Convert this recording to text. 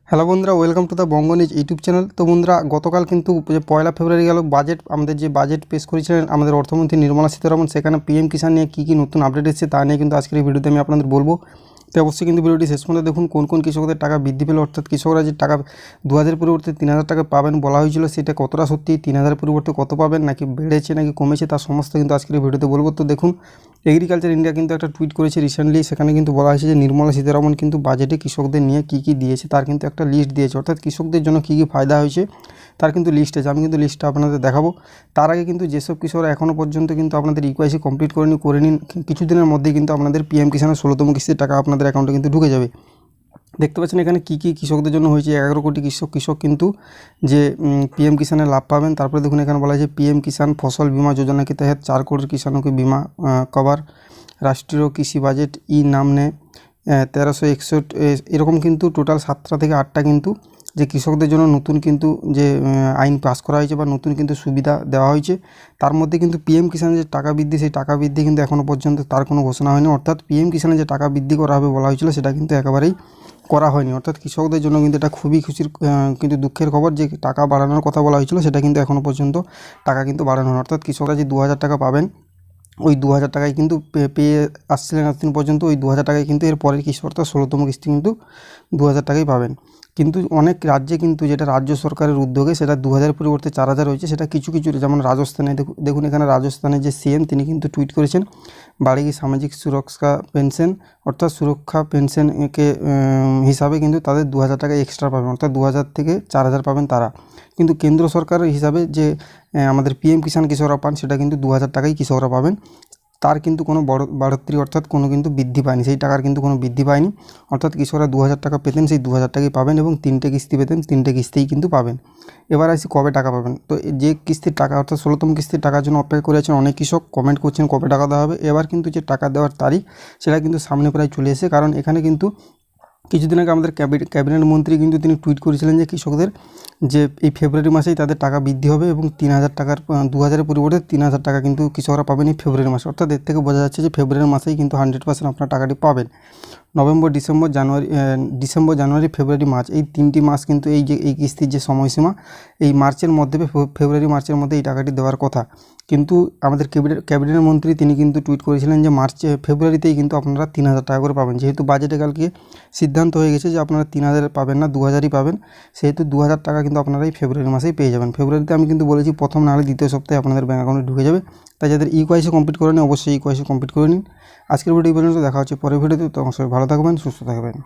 Hello বন্ধুরা, welcome to the Banga news YouTube channel. তো বন্ধুরা, গতকাল কিন্তু যে 1 ফেব্রুয়ারি গেল আমাদের যে বাজেট পেশ করেছিলেন আমাদের অর্থমন্ত্রী নির্মলা সীতারামন, সেখানে পিএম কিষাণ নিয়ে কী কী নতুন আপডেট এসেছে তা নিয়ে কিন্তু আজকের এই ভিডিওতে আমি আপনাদের বলবো। তো অবশ্যই কিন্তু ভিডিওটি শেষ পর্যন্ত দেখুন। কোন কোন কৃষকদের টাকা বৃদ্ধি পেল, অর্থাৎ কৃষকরা যে টাকা 2000 পরিবর্তে 3000 টাকা পাবেন বলা হয়েছিল, সেটা কতটা সত্যি, 3000 পরিবর্তে কত পাবেন, নাকি বেড়েছে নাকি কমেছে, তার সমস্ত কিন্তু আজকের এই ভিডিওতে বলবো। তো দেখুন, এগ্রিকালচার ইন্ডিয়া কিন্তু একটা টুইট করেছে রিসেন্টলি, সেখানে কিন্তু বলা হয়েছে যে নির্মলা সীতারামন কিন্তু বাজেটে কৃষকদের নিয়ে কী কী দিয়েছে তার কিন্তু একটা লিস্ট দিয়েছে, অর্থাৎ কৃষকদের জন্য কী কী ফায়দা হয়েছে তার কিন্তু লিস্ট আছে। আমি কিন্তু লিস্টটা আপনাদের দেখাবো। তার আগে কিন্তু যেসব কৃষকরা এখনও পর্যন্ত কিন্তু আপনাদের ইকুআইসি কমপ্লিট করে নিন, কিছুদিনের মধ্যেই কিন্তু আপনাদের পিএম কিষাণের 16তম কিস্তির টাকা আপনাদের অ্যাকাউন্টে কিন্তু ঢুকে যাবে। দেখতে পাচ্ছেন এখানে কী কী কৃষকদের জন্য হয়েছে। 11 কোটি কৃষক কিন্তু যে পিএম কিষাণের লাভ পাবেন। তারপরে দেখুন এখানে বলা হয়েছে পিএম কিষাণ ফসল बीमा योजना के तहत 4 करोड़ किसानों के बीमा कवर। রাষ্ট্রীয় কৃষি বাজেট নাম নেয় 1361 এরকম কিন্তু টোটাল 7টা থেকে 8টা কিন্তু যে কৃষকদের জন্য নতুন কিন্তু যে আইন পাস করা হয়েছে বা নতুন কিন্তু সুবিধা দেওয়া হয়েছে। তার মধ্যে কিন্তু পিএম কিষাণের যে টাকা বৃদ্ধি, সেই টাকা বৃদ্ধি কিন্তু এখনও পর্যন্ত তার কোনো ঘোষণা হয়নি, অর্থাৎ পিএম কিষাণের যে টাকা বৃদ্ধি করা হবে বলা হয়েছিল সেটা কিন্তু একেবারেই করা হয়নি। অর্থাৎ কৃষকদের জন্য কিন্তু এটা খুবই খুশির কিন্তু দুঃখের খবর যে টাকা বাড়ানোর কথা বলা হয়েছিল সেটা কিন্তু এখনও পর্যন্ত টাকা কিন্তু বাড়ানো হয়নি। অর্থাৎ কৃষকরা যে 2000 টাকা পাবেন, ওই 2000 টাকায় কিন্তু পেয়ে আসছিলেন এতদিন পর্যন্ত। ওই 2000 টাকায় কিন্তু এর পরের কিস্তি অর্থাৎ 16তম কিস্তি কিন্তু 2000 টাকাই পাবেন। কিন্তু অনেক রাজ্যে কিন্তু যেটা রাজ্য সরকারের উদ্যোগে সেটা 2000 পরিবর্তে 4000 হয়েছে। সেটা কিছু যেমন রাজস্থানে দেখুন এখানে রাজস্থানের যে সিএম তিনি কিন্তু টুইট করেছেন, বার্ষিক সামাজিক সুরক্ষা পেনশন অর্থাৎ সুরক্ষা পেনশনকে হিসাবে কিন্তু তাদের 2000 টাকা এক্সট্রা পাবেন, অর্থাৎ 2000 থেকে 4000 পাবেন তারা। কিন্তু কেন্দ্র সরকারের হিসাবে যে আমাদের পিএম কিষাণ কৃষকরা পান সেটা কিন্তু 2000 টাকাই কৃষকরা পাবেন। তার কিন্তু কোনো বাড়োত্তরি অর্থাৎ কোনো কিন্তু বৃদ্ধি পায়নি, সেই টাকার কিন্তু কোনো বৃদ্ধি পায়নি। অর্থাৎ কৃষকরা 2000 টাকা পেতেন, সেই 2000 টাকাই পাবেন এবং 3টে কিস্তি পেতেন, 3টে কিস্তিই কিন্তু পাবেন। এবার আসি কবে টাকা পাবেন। তো যে কিস্তির টাকা অর্থাৎ 16তম কিস্তির টাকার জন্য অপেক্ষা করে আছেন অনেক কৃষক, কমেন্ট করছেন কবে টাকা দেওয়া হবে। এবার কিন্তু যে টাকা দেওয়ার তারিখ সেটা কিন্তু সামনে প্রায় চলে এসেছে, কারণ এখানে কিন্তু কিছুদিন আগে আমাদের ক্যাবিনেট মন্ত্রী কিন্তু তিনি টুইট করেছিলেন যে কৃষকদের যে এই ফেব্রুয়ারি মাসেই তাদের টাকা বৃদ্ধি হবে এবং 3000 টাকার 2000-এর পরিবর্তে 3000 টাকা কিন্তু কৃষকরা পাবেন এই ফেব্রুয়ারি মাসে। অর্থাৎ এর থেকে বোঝা যাচ্ছে যে ফেব্রুয়ারি মাসেই কিন্তু 100% আপনার টাকাটি পাবেন। নভেম্বর, ডিসেম্বর, জানুয়ারি, ফেব্রুয়ারি, মার্চ এই 3টি মাস কিন্তু এই কিস্তির যে সময়সীমা, এই মার্চের মধ্যে ফেব্রুয়ারি মার্চের মধ্যে এই টাকাটি দেওয়ার কথা। কিন্তু আমাদের ক্যাবিনেট মন্ত্রী তিনি কিন্তু টুইট করেছিলেন যে ফেব্রুয়ারিতেই কিন্তু আপনারা 3000 টাকা করে পাবেন। যেহেতু বাজেটে কালকে সিদ্ধান্ত হয়ে গেছে যে আপনারা 3000 পাবেন না, 2000ই পাবেন, সেহেতু 2000 টাকা কিন্তু আপনারা এই ফেব্রুয়ারি মাসেই পেয়ে যাবেন। ফেব্রুয়ারিতে আমি কিন্তু বলেছি প্রথম নাহলে দ্বিতীয় সপ্তাহে আপনাদের ব্যাঙ্ক অ্যাকাউন্টে ঢুকে যাবে। তাই যাদের ইকুআইসি কমপ্লিট করে নিন অবশ্যই ইকুআইসি কমপ্লিট করে নিন। আজকের ভিডিও পর্যন্ত দেখা হচ্ছে পরের ভিডিওতে। তখন সবাই ভালো থাকবেন, সুস্থ থাকবেন।